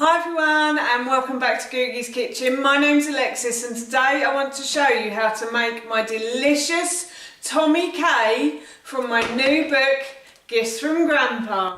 Hi everyone and welcome back to Googie's Kitchen. My name's Alexis and today I want to show you how to make my delicious Tommy K from my new book, Gifts from Grandpa.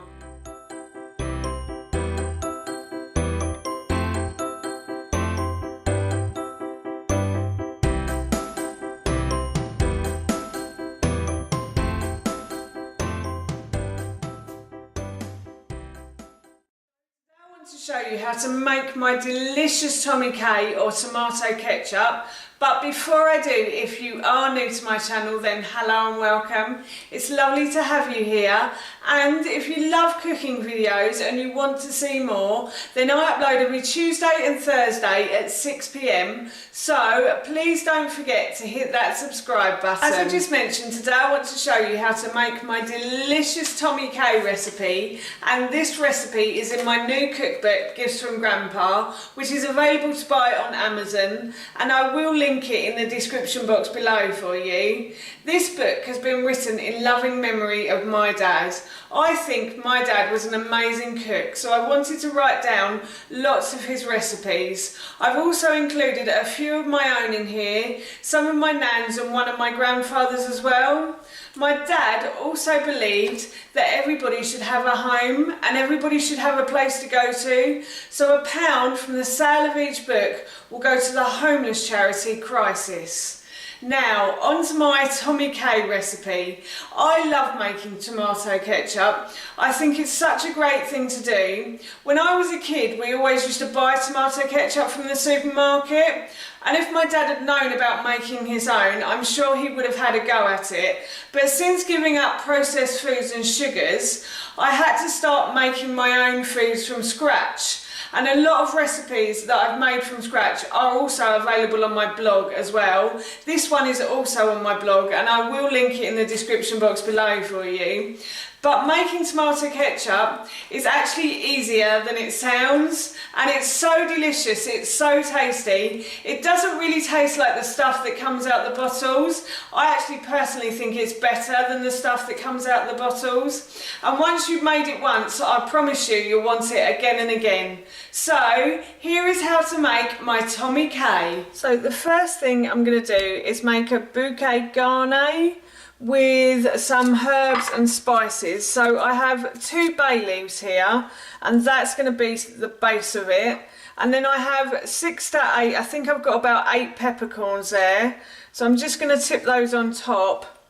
To show you how to make my delicious Tommy K or tomato ketchup. But before I do, if you are new to my channel, then hello and welcome. It's lovely to have you here, and if you love cooking videos and you want to see more, then I upload every Tuesday and Thursday at 6 PM, so please don't forget to hit that subscribe button. As I just mentioned, today I want to show you how to make my delicious Tommy K recipe, and this recipe is in my new cookbook, Gifts from Grandpa, which is available to buy on Amazon, and I will link it in the description box below for you. This book has been written in loving memory of my dad. I think my dad was an amazing cook, so I wanted to write down lots of his recipes. I've also included a few of my own in here, some of my nan's and one of my grandfather's as well. My dad also believed that everybody should have a home and everybody should have a place to go to, so £1 from the sale of each book will go to the homeless charity Crisis. Now, on to my Tommy K recipe. I love making tomato ketchup. I think it's such a great thing to do. When I was a kid, we always used to buy tomato ketchup from the supermarket, and if my dad had known about making his own, I'm sure he would have had a go at it. But since giving up processed foods and sugars, I had to start making my own foods from scratch. And a lot of recipes that I've made from scratch are also available on my blog as well. This one is also on my blog and I will link it in the description box below for you. But making tomato ketchup is actually easier than it sounds, and it's so delicious, it's so tasty. It doesn't really taste like the stuff that comes out the bottles. I actually personally think it's better than the stuff that comes out the bottles. And once you've made it once, I promise you'll want it again and again. So here is how to make my Tommy K. So the first thing I'm going to do is make a bouquet garni with some herbs and spices. So I have 2 bay leaves here, and that's going to be the base of it. And then I have 6 to 8, I think I've got about 8 peppercorns there. So I'm just going to tip those on top.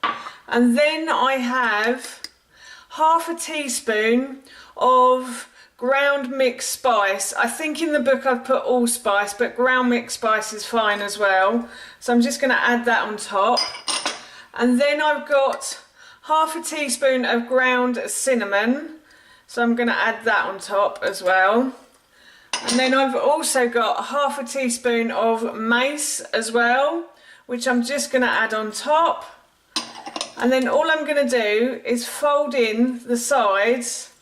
And then I have half a teaspoon of ground mixed spice. I think in the book I've put allspice, but ground mixed spice is fine as well. So I'm just going to add that on top. And then I've got half a teaspoon of ground cinnamon, so I'm going to add that on top as well. And then I've also got half a teaspoon of mace as well, which I'm just going to add on top. And then all I'm going to do is fold in the sides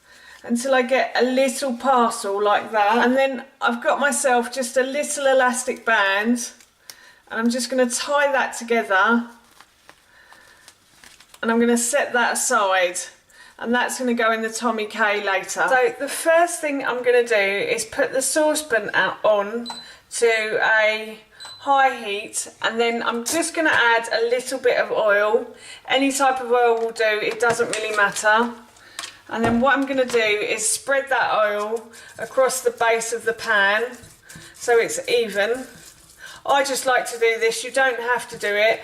until I get a little parcel like that. And then I've got myself just a little elastic band, and I'm just going to tie that together. And I'm going to set that aside, and that's going to go in the Tommy K later. So the first thing I'm going to do is put the saucepan on to a high heat, and then I'm just going to add a little bit of oil. Any type of oil will do, it doesn't really matter. And then what I'm going to do is spread that oil across the base of the pan so it's even. I just like to do this, you don't have to do it.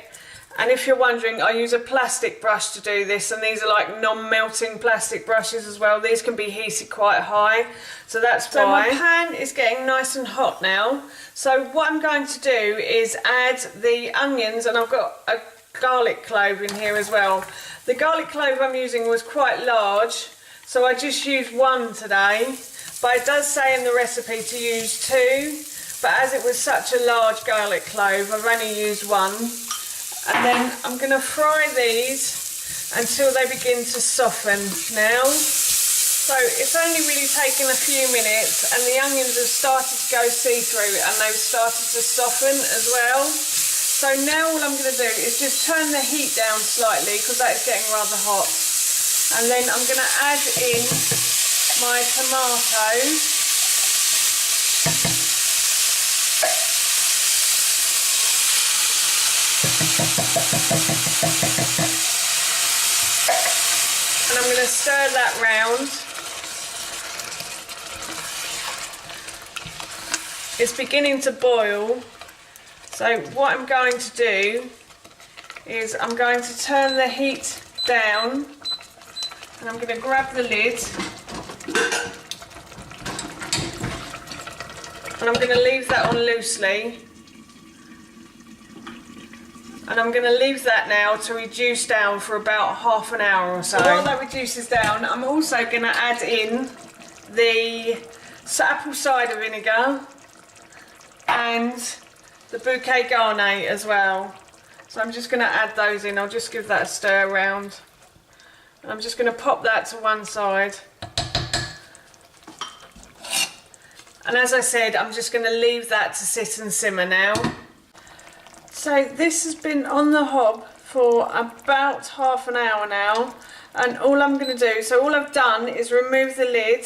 And if you're wondering, I use a plastic brush to do this, and these are like non-melting plastic brushes as well. These can be heated quite high, so that's fine. So my pan is getting nice and hot now. So what I'm going to do is add the onions, and I've got a garlic clove in here as well. The garlic clove I'm using was quite large, so I just used 1 today. But it does say in the recipe to use 2, but as it was such a large garlic clove, I've only used 1. And then I'm going to fry these until they begin to soften now. So it's only really taken a few minutes, and the onions have started to go see-through and they've started to soften as well. So now all I'm going to do is just turn the heat down slightly because that is getting rather hot. And then I'm going to add in my tomatoes. stir that round. It's beginning to boil, so what I'm going to do is I'm going to turn the heat down, and I'm going to grab the lid, and I'm going to leave that on loosely, and I'm going to leave that now to reduce down for about half an hour or so. While that reduces down, I'm also going to add in the apple cider vinegar and the bouquet garni as well. So I'm just going to add those in. I'll just give that a stir around. And I'm just going to pop that to one side. And as I said, I'm just going to leave that to sit and simmer now. So this has been on the hob for about half an hour now. And all I'm going to do, so all I've done is remove the lid,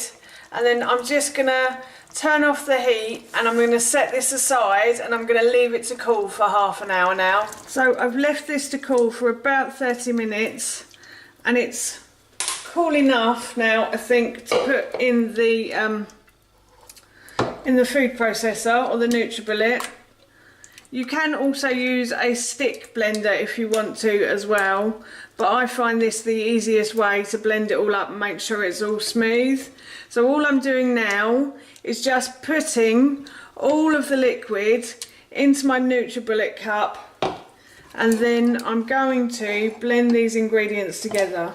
and then I'm just going to turn off the heat, and I'm going to set this aside, and I'm going to leave it to cool for half an hour now. So I've left this to cool for about 30 minutes, and it's cool enough now, I think, to put in the food processor or the NutriBullet. You can also use a stick blender if you want to as well, but I find this the easiest way to blend it all up and make sure it's all smooth. So all I'm doing now is just putting all of the liquid into my NutriBullet cup, and then I'm going to blend these ingredients together.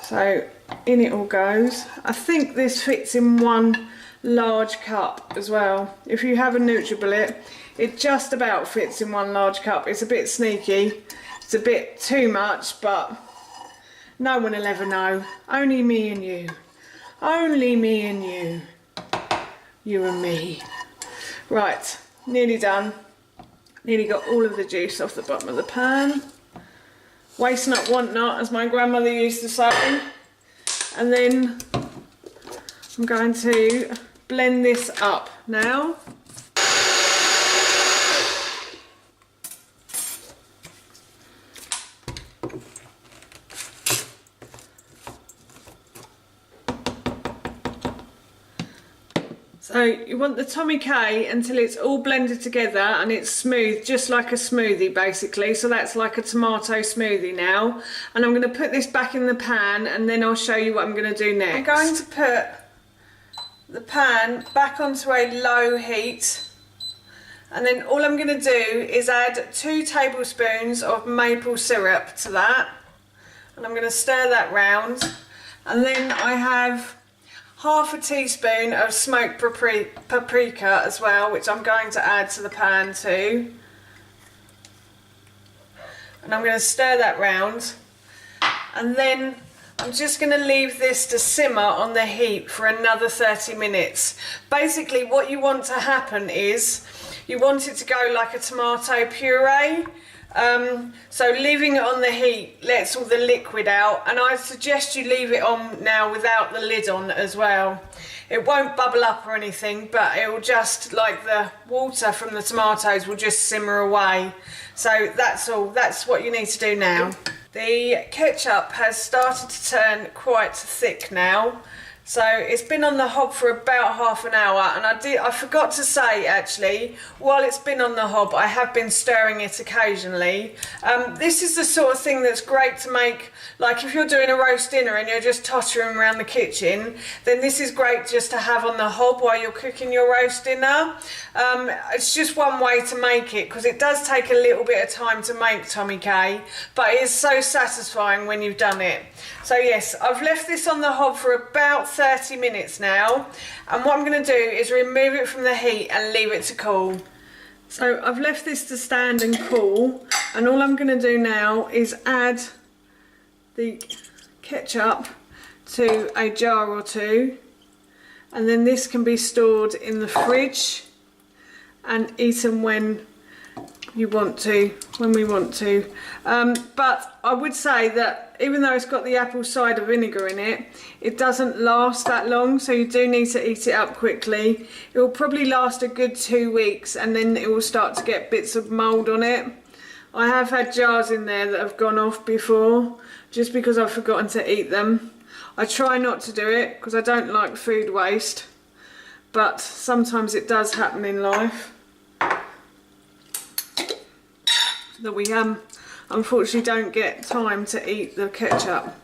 So in it all goes. I think this fits in one large cup as well. If you have a NutriBullet, it just about fits in one large cup. It's a bit sneaky, it's a bit too much, but no one will ever know. Only me and you. Only me and you. You and me. Right, nearly done. Nearly got all of the juice off the bottom of the pan. Waste not, want not, as my grandmother used to say. And then I'm going to blend this up now. So you want the Tommy K until it's all blended together and it's smooth, just like a smoothie basically. So that's like a tomato smoothie now. And I'm going to put this back in the pan, and then I'll show you what I'm going to do next. I'm going to put the pan back onto a low heat, and then all I'm going to do is add 2 tablespoons of maple syrup to that, and I'm going to stir that round. And then I have half a teaspoon of smoked paprika as well, which I'm going to add to the pan too. And I'm going to stir that round, and then I'm just going to leave this to simmer on the heat for another 30 minutes. Basically what you want to happen is you want it to go like a tomato puree. So leaving it on the heat lets all the liquid out, and I suggest you leave it on now without the lid on as well. It won't bubble up or anything, but it will just, like the water from the tomatoes will just simmer away. So that's all, that's what you need to do now. The ketchup has started to turn quite thick now. So it's been on the hob for about half an hour, and I forgot to say actually, while it's been on the hob I have been stirring it occasionally. This is the sort of thing that's great to make, like if you're doing a roast dinner and you're just tottering around the kitchen, then this is great just to have on the hob while you're cooking your roast dinner. It's just one way to make it, because it does take a little bit of time to make Tommy K, but it is so satisfying when you've done it. So yes, I've left this on the hob for about 30 minutes now, and what I'm going to do is remove it from the heat and leave it to cool. So I've left this to stand and cool, and all I'm going to do now is add the ketchup to a jar or two, and then this can be stored in the fridge and eaten when you want to, when we want to. But I would say that even though it's got the apple cider vinegar in it, it doesn't last that long, so you do need to eat it up quickly. It will probably last a good 2 weeks, and then it will start to get bits of mould on it. I have had jars in there that have gone off before, just because I've forgotten to eat them. I try not to do it because I don't like food waste, but sometimes it does happen in life that we unfortunately don't get time to eat the ketchup.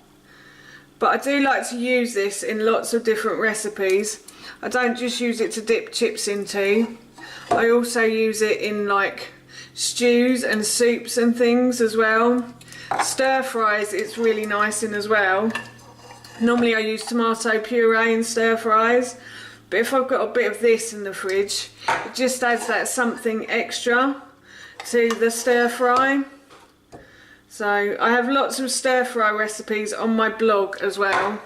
But I do like to use this in lots of different recipes. I don't just use it to dip chips into. I also use it in like stews and soups and things as well. Stir fries it's really nice in as well. Normally I use tomato puree in stir fries, but if I've got a bit of this in the fridge, it just adds that something extra to the stir fry. So I have lots of stir fry recipes on my blog as well,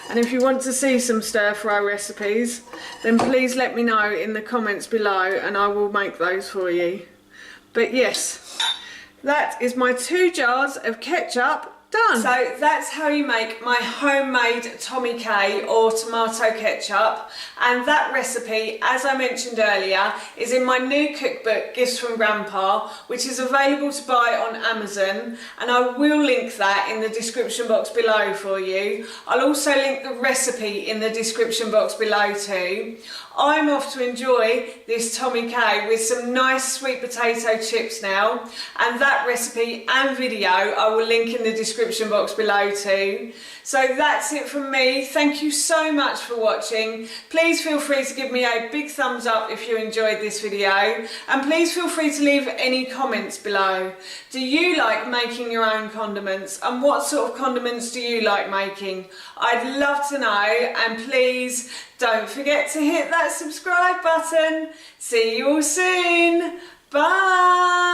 and if you want to see some stir fry recipes, then please let me know in the comments below and I will make those for you. But yes, that is my 2 jars of ketchup done. So that's how you make my homemade Tommy K or tomato ketchup, and that recipe, as I mentioned earlier, is in my new cookbook Gifts from Grandpa, which is available to buy on Amazon, and I will link that in the description box below for you. I'll also link the recipe in the description box below too. I'm off to enjoy this Tommy K with some nice sweet potato chips now, and that recipe and video I will link in the description box below too. So that's it from me. Thank you so much for watching. Please feel free to give me a big thumbs up if you enjoyed this video, and please feel free to leave any comments below. Do you like making your own condiments, and what sort of condiments do you like making? I'd love to know, and please don't forget to hit that subscribe button. See you all soon. Bye.